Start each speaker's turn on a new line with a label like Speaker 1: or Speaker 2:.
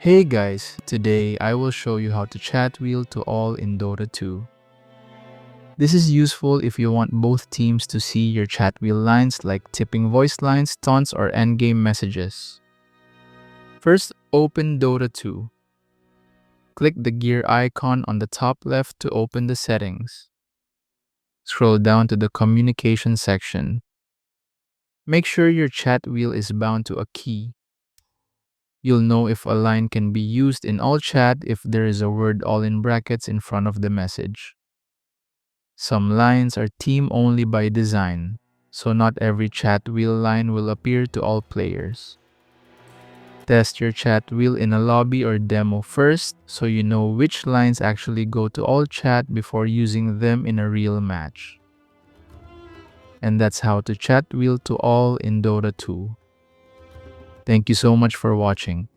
Speaker 1: Hey guys, today I will show you how to chat wheel to all in Dota 2. This is useful if you want both teams to see your chat wheel lines like tipping voice lines, taunts, or endgame messages. First, open Dota 2. Click the gear icon on the top left to open the settings. Scroll down to the communication section. Make sure your chat wheel is bound to a key. You'll know if a line can be used in all chat if there is a word all in brackets in front of the message. Some lines are team only by design, so not every chat wheel line will appear to all players. Test your chat wheel in a lobby or demo first so you know which lines actually go to all chat before using them in a real match. And that's how to chat wheel to all in Dota 2. Thank you so much for watching.